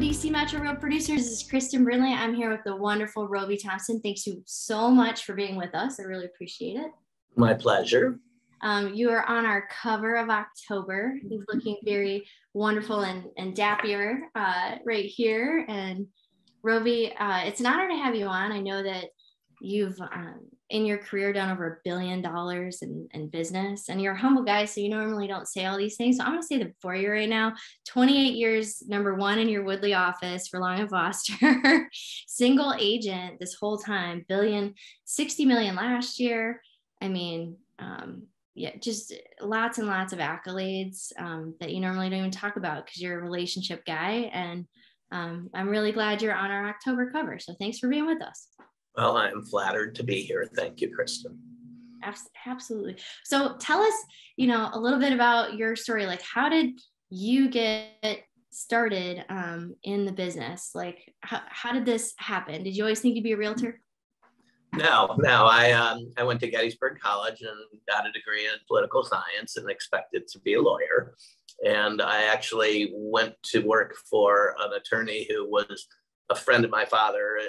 DC Metro Real Producers. This is Kristen Brinley. I'm here with the wonderful Roby Thompson. Thanks you so much for being with us. I really appreciate it. My pleasure. You are on our cover of October. He's looking very wonderful and dappier right here. And Roby, it's an honor to have you on. I know that you've in your career done over $1 billion in business, and you're a humble guy, so you normally don't say all these things. So I'm going to say them for you right now. 28 years, #1 in your Woodley office for Long and Foster, single agent this whole time, $60 million last year. I mean, yeah, just lots and lots of accolades that you normally don't even talk about because you're a relationship guy. And I'm really glad you're on our October cover. So thanks for being with us. Well, I'm flattered to be here. Thank you, Kristen. Absolutely. So tell us, a little bit about your story. Like, how did you get started in the business? Like, how did this happen? Did you always think you'd be a realtor? No. I went to Gettysburg College and got a degree in political science and expected to be a lawyer. And I actually went to work for an attorney who was a friend of my father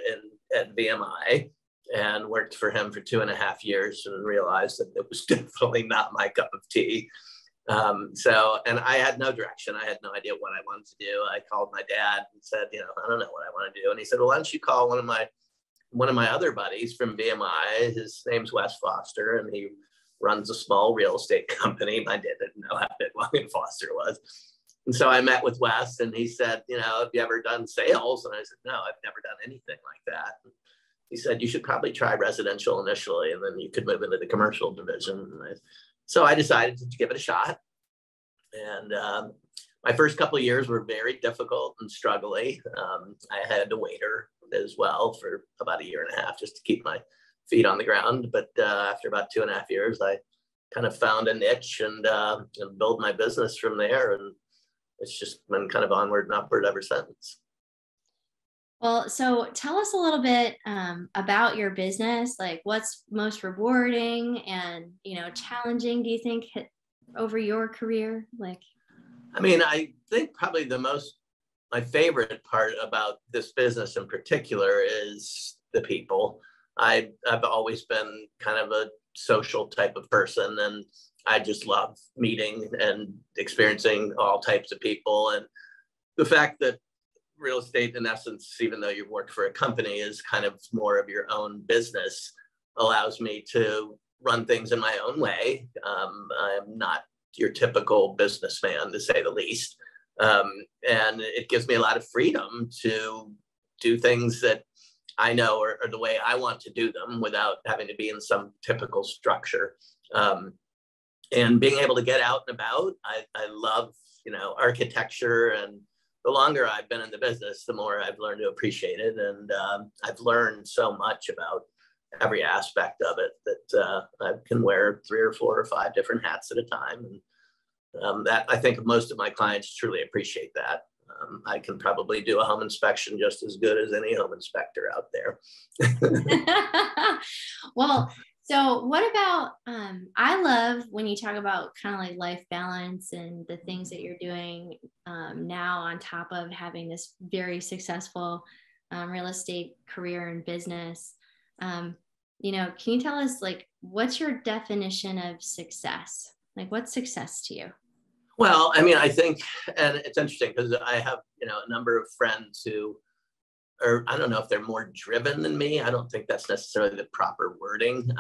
at VMI, and worked for him for 2.5 years and realized that it was definitely not my cup of tea. And I had no direction. I had no idea what I wanted to do. I called my dad and said, I don't know what I want to do. And he said, well, why don't you call one of my other buddies from VMI. His name's Wes Foster, and he runs a small real estate company. My dad didn't know how big Long & Foster was. And so I met with Wes, and he said, have you ever done sales? And I said, no, I've never done anything like that. And he said, you should probably try residential initially, and then you could move into the commercial division. So I decided to give it a shot. And my first couple of years were very difficult and struggly. I had a waiter as well for about 1.5 years just to keep my feet on the ground. But after about 2.5 years, I kind of found a niche and built my business from there. And it's just been kind of onward and upward ever since. Well, so tell us a little bit about your business. Like, what's most rewarding and, challenging, do you think, over your career? I think probably my favorite part about this business in particular is the people. I've always been kind of a social type of person, and I just love meeting and experiencing all types of people. And the fact that real estate, in essence, even though you work for a company, is kind of more of your own business, allows me to run things in my own way. I'm not your typical businessman, to say the least. And it gives me a lot of freedom to do things that I know are the way I want to do them without having to be in some typical structure. And being able to get out and about, I love, architecture. And the longer I've been in the business, the more I've learned to appreciate it. And I've learned so much about every aspect of it that I can wear 3 or 4 or 5 different hats at a time. And that, I think, most of my clients truly appreciate that. I can probably do a home inspection just as good as any home inspector out there. Well, so what about, I love when you talk about kind of like life balance and the things that you're doing now on top of having this very successful real estate career and business. Can you tell us, like, what's your definition of success? Like, what's success to you? Well, I think, and it's interesting because I have, a number of friends who are, I don't know if they're more driven than me. I don't think that's necessarily the proper wording.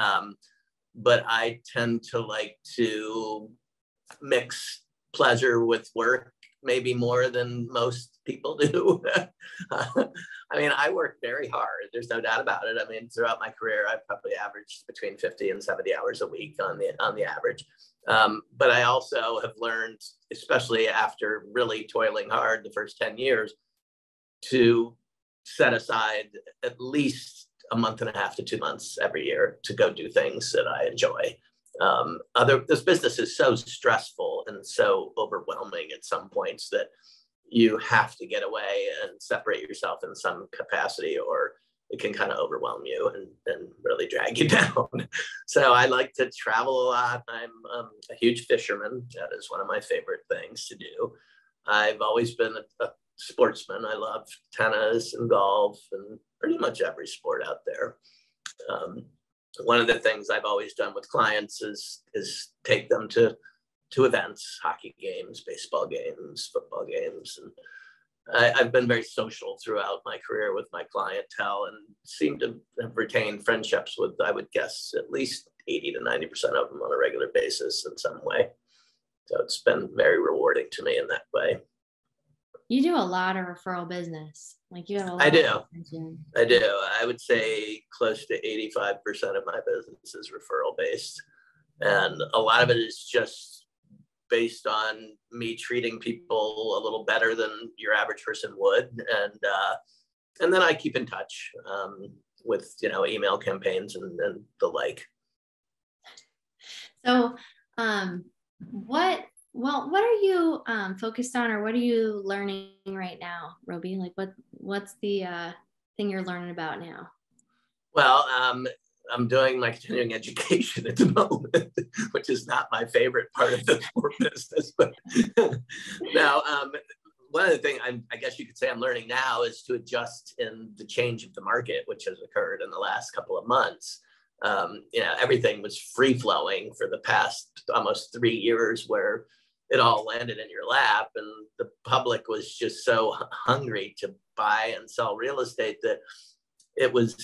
But I tend to like to mix pleasure with work, maybe more than most people do. I work very hard. There's no doubt about it. Throughout my career, I've probably averaged between 50 and 70 hours a week on the average. But I also have learned, especially after really toiling hard the first 10 years, to set aside at least 1.5 to 2 months every year to go do things that I enjoy. This business is so stressful and so overwhelming at some points that you have to get away and separate yourself in some capacity, or it can kind of overwhelm you and really drag you down. So I like to travel a lot. I'm a huge fisherman. That is one of my favorite things to do. I've always been a sportsman. I love tennis and golf and pretty much every sport out there. One of the things I've always done with clients is take them to events, hockey games, baseball games, football games. And I've been very social throughout my career with my clientele and seem to have retained friendships with, I would guess, at least 80 to 90% of them on a regular basis in some way. So it's been very rewarding to me in that way. You do a lot of referral business. Like you have a lot. I do. I would say close to 85% of my business is referral based. And a lot of it is just based on me treating people a little better than your average person would. And then I keep in touch with, email campaigns and the like. So what are you focused on, or what are you learning right now, Roby? Like what's the thing you're learning about now? Well, I'm doing my continuing education at the moment, which is not my favorite part of the sport business. But now, one of the things I guess you could say I'm learning now is to adjust in the change of the market, which has occurred in the last couple of months. Everything was free flowing for the past almost 3 years, where it all landed in your lap, and the public was just so hungry to buy and sell real estate that it was,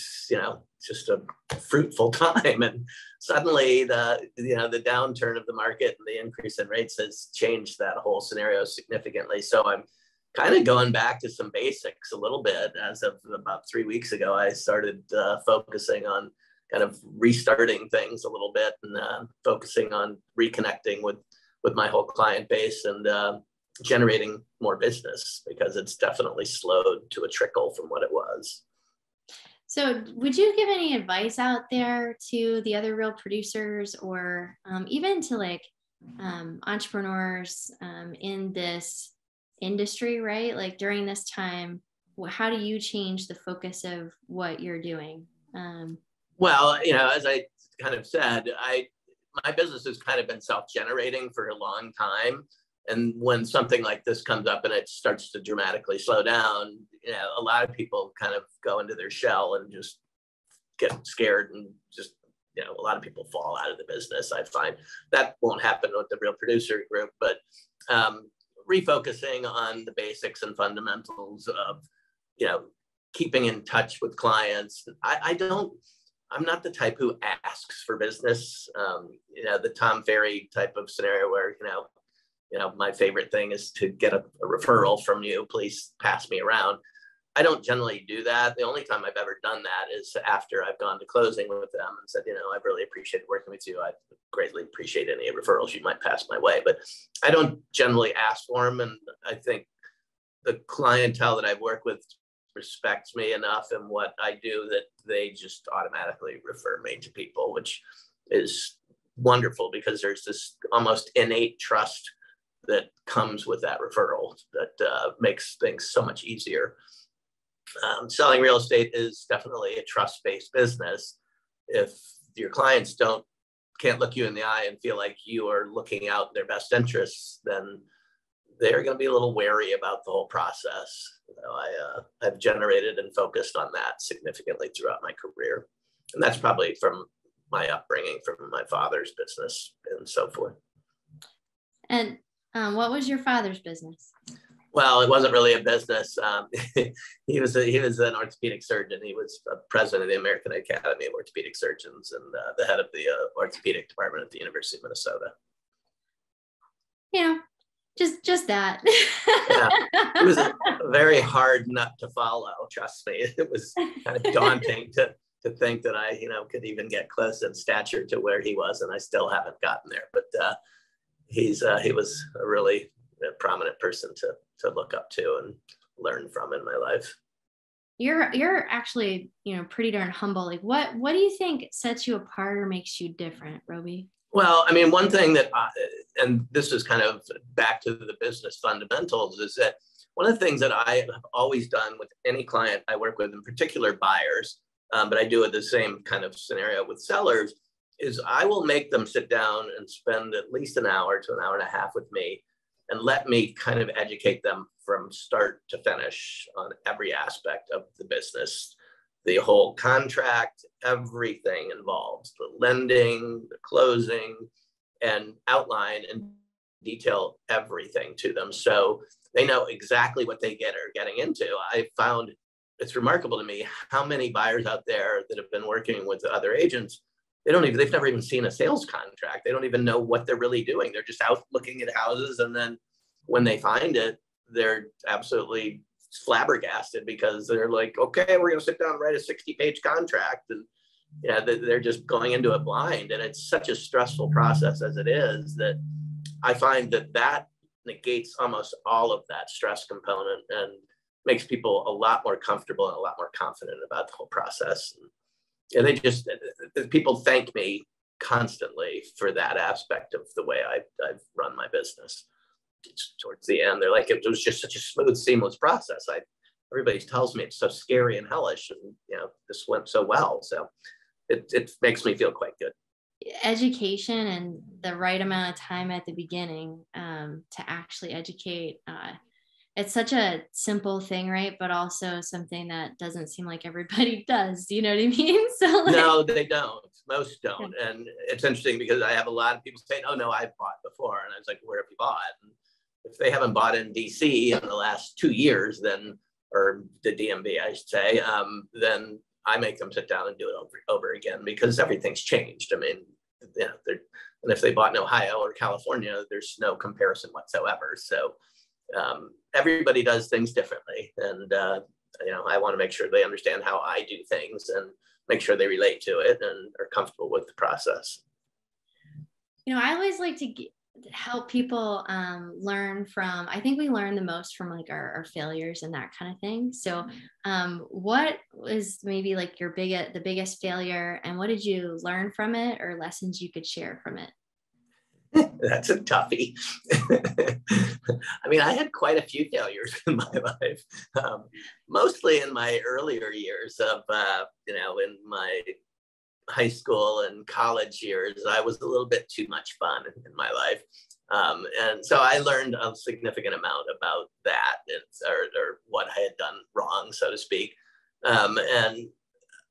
just a fruitful time. And suddenly the downturn of the market and the increase in rates has changed that whole scenario significantly. So I'm kind of going back to some basics a little bit. As of about 3 weeks ago, I started focusing on kind of restarting things a little bit and focusing on reconnecting with my whole client base and generating more business, because it's definitely slowed to a trickle from what it was. So would you give any advice out there to the other real producers, or even to entrepreneurs in this industry, right? Like during this time, how do you change the focus of what you're doing? Well, as I kind of said, my business has kind of been self-generating for a long time. And when something like this comes up and it starts to dramatically slow down, a lot of people kind of go into their shell and just get scared, and just, a lot of people fall out of the business. I find that won't happen with the Real Producer Group, but refocusing on the basics and fundamentals of, keeping in touch with clients. I'm not the type who asks for business. The Tom Ferry type of scenario where, my favorite thing is to get a referral from you, please pass me around. I don't generally do that. The only time I've ever done that is after I've gone to closing with them and said, I really appreciate working with you. I greatly appreciate any referrals you might pass my way, but I don't generally ask for them. And I think the clientele that I work with respects me enough in what I do that they just automatically refer me to people, which is wonderful, because there's this almost innate trust that comes with that referral that makes things so much easier. Selling real estate is definitely a trust-based business. If your clients can't look you in the eye and feel like you are looking out their best interests, then they're going to be a little wary about the whole process. I've generated and focused on that significantly throughout my career. And that's probably from my upbringing, from my father's business and so forth. And what was your father's business? Well, it wasn't really a business. He was an orthopedic surgeon. He was president of the American Academy of Orthopedic Surgeons and the head of the orthopedic department at the University of Minnesota. Just that. Yeah, it was a very hard nut to follow. Trust me, it was kind of daunting to think that I, could even get close in stature to where he was, and I still haven't gotten there. But he was a really prominent person to look up to and learn from in my life. You're actually, pretty darn humble. Like, what do you think sets you apart or makes you different, Roby? Well, one thing that, and this is kind of back to the business fundamentals, is that one of the things that I have always done with any client I work with, in particular buyers, but I do it the same kind of scenario with sellers, is I will make them sit down and spend at least an hour to an hour and a half with me and let me kind of educate them from start to finish on every aspect of the business, the whole contract, everything involved, the lending, the closing, and outline and detail everything to them. So they know exactly what they are getting into. I found it's remarkable to me how many buyers out there that have been working with other agents, they've never even seen a sales contract. They don't even know what they're really doing. They're just out looking at houses. And then when they find it, they're absolutely flabbergasted because they're like, okay, we're going to sit down and write a 60-page contract. And yeah, they're just going into it blind. And it's such a stressful process as it is that I find that negates almost all of that stress component and makes people a lot more comfortable and a lot more confident about the whole process. And people thank me constantly for that aspect of the way I've run my business. Towards the end, they're like, it was just such a smooth, seamless process. Everybody tells me it's so scary and hellish, and this went so well. So it makes me feel quite good. Education and the right amount of time at the beginning to actually educate. It's such a simple thing, right? But also something that doesn't seem like everybody does. Do you know what I mean? So no, they don't. Most don't. And it's interesting because I have a lot of people saying, oh no, I've bought before. And I was like, where have you bought? And if they haven't bought in DC in the last 2 years, or the DMV, I should say, then I make them sit down and do it over again because everything's changed. I mean, and if they bought in Ohio or California, there's no comparison whatsoever. So everybody does things differently. And, I want to make sure they understand how I do things and make sure they relate to it and are comfortable with the process. I always like to help people learn from, I think we learn the most from like our failures and that kind of thing. So what was maybe like the biggest failure, and what did you learn from it, or lessons you could share from it? That's a toughie. I mean, I had quite a few failures in my life, mostly in my earlier years of, in my high school and college years. I was a little bit too much fun in my life. And so I learned a significant amount about that or what I had done wrong, so to speak. And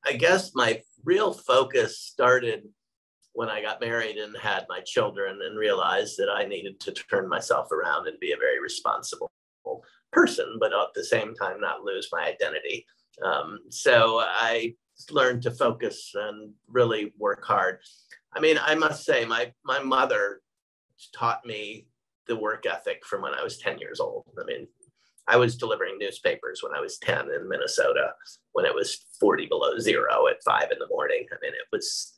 I guess my real focus started when I got married and had my children and realized that I needed to turn myself around and be a very responsible person, but at the same time, not lose my identity. So I learned to focus and really work hard. I mean, I must say my mother taught me the work ethic from when I was 10 years old. I mean, I was delivering newspapers when I was 10 in Minnesota, when it was 40 below zero at 5 in the morning. I mean, it was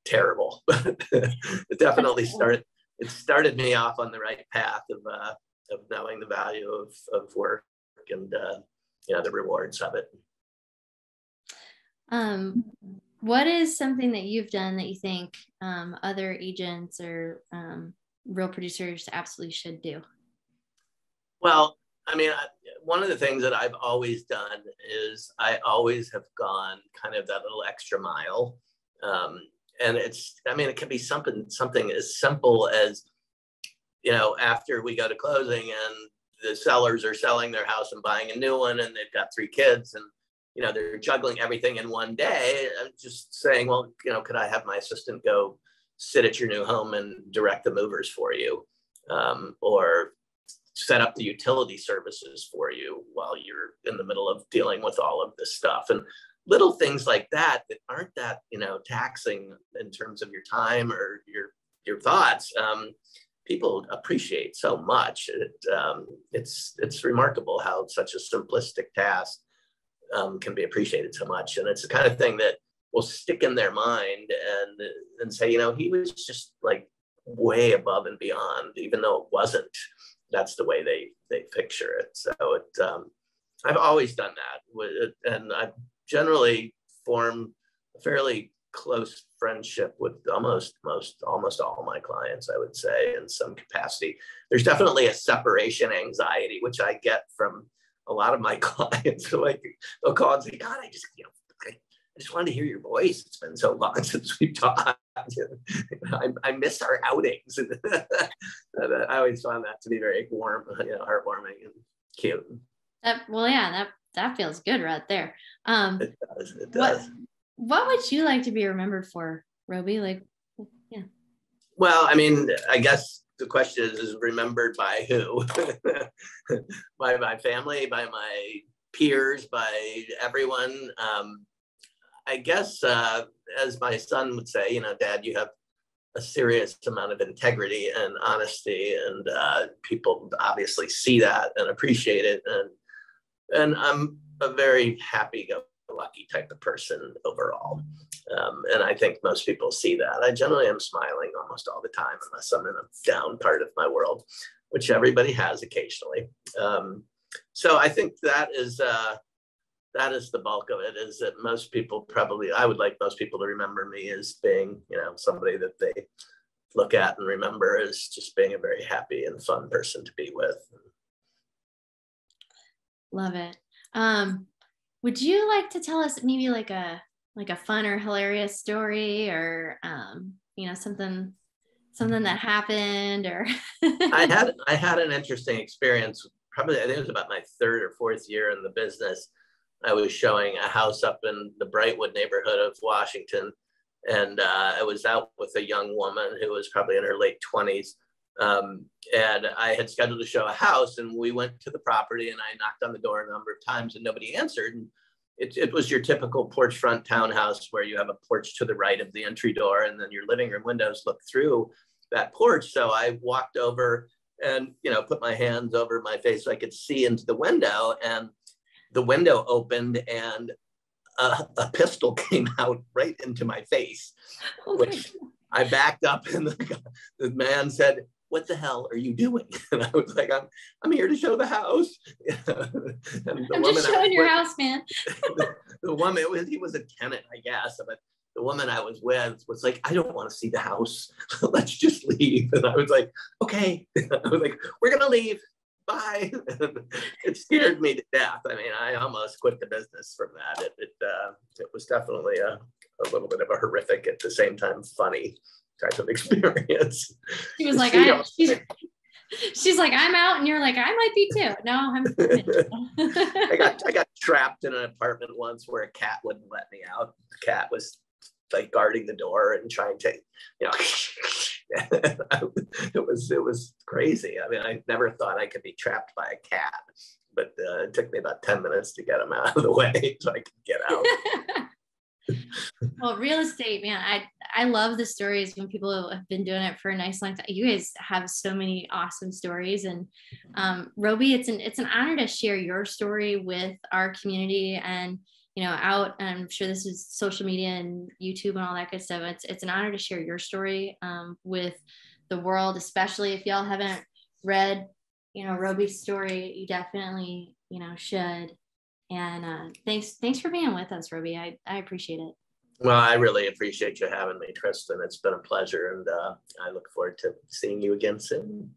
terrible, but it definitely started me off on the right path of knowing the value of work and the rewards of it. What is something that you've done that you think other agents or real producers absolutely should do? Well, I mean, one of the things that I've always done is I always have gone kind of that little extra mile. And it can be something as simple as, after we go to closing and the sellers are selling their house and buying a new one, and they've got 3 kids, and, they're juggling everything in one day. I'm just saying, well, could I have my assistant go sit at your new home and direct the movers for you, or set up the utility services for you while you're in the middle of dealing with all of this stuff. And little things like that aren't that, taxing in terms of your time or your thoughts. People appreciate so much. It's remarkable how such a simplistic task can be appreciated so much. And it's the kind of thing that will stick in their mind and say, he was just like way above and beyond, even though it wasn't. That's the way they picture it. So I've always done that, and I've generally formed a fairly close friendship with almost all my clients, I would say, in some capacity. There's definitely a separation anxiety, which I get from a lot of my clients. Like, they'll call and say, God, I just wanted to hear your voice. It's been so long since we've talked. I miss our outings. I always found that to be very warm, heartwarming and cute. That feels good right there. It does. It does. What would you like to be remembered for, Roby? Yeah. Well, I mean, I guess the question is remembered by who? By my family, by my peers, by everyone. I guess, as my son would say, Dad, you have a serious amount of integrity and honesty, and people obviously see that and appreciate it. And I'm a very happy-go-lucky type of person overall. And I think most people see that. I generally am smiling almost all the time, unless I'm in a down part of my world, which everybody has occasionally. So I think that is the bulk of it, is that most people I would like most people to remember me as being, somebody that they look at and remember as just being a very happy and fun person to be with. Love it. Would you like to tell us maybe like a fun or hilarious story, or something that happened, or I had an interesting experience. Probably, I think it was about my third or fourth year in the business. I was showing a house up in the Brightwood neighborhood of Washington, and I was out with a young woman who was probably in her late 20s. And I had scheduled to show a house, and we went to the property, and I knocked on the door a number of times and nobody answered. And it was your typical porch front townhouse where you have a porch to the right of the entry door, and then your living room windows look through that porch. So I walked over and, put my hands over my face so I could see into the window, and the window opened and a pistol came out right into my face, which I backed up, and the man said, "What the hell are you doing?" And I was like, I'm here to show the house. And I'm just showing your house, man. The woman, he was a tenant, I guess, but the woman I was with was like, "I don't want to see the house. Let's just leave." And I was like, "Okay." I was like, "We're going to leave. Bye." It scared me to death. I mean, I almost quit the business from that. It was definitely a little bit of a horrific, at the same time funny type of experience. She was like, she's like, "I'm out," and you're like, "I might be too." No, I'm I got trapped in an apartment once where a cat wouldn't let me out. The cat was like guarding the door and trying to, it was crazy. I mean, I never thought I could be trapped by a cat, but it took me about 10 minutes to get him out of the way so I could get out. Well, real estate, man, I love the stories when people have been doing it for a nice long time. You guys have so many awesome stories, and Roby, it's an honor to share your story with our community, and out, and I'm sure this is social media and YouTube and all that good stuff. It's an honor to share your story with the world, especially if y'all haven't read Roby's story. You definitely should. And thanks for being with us, Roby. I appreciate it. Well, I really appreciate you having me, Tristan. It's been a pleasure, and I look forward to seeing you again soon.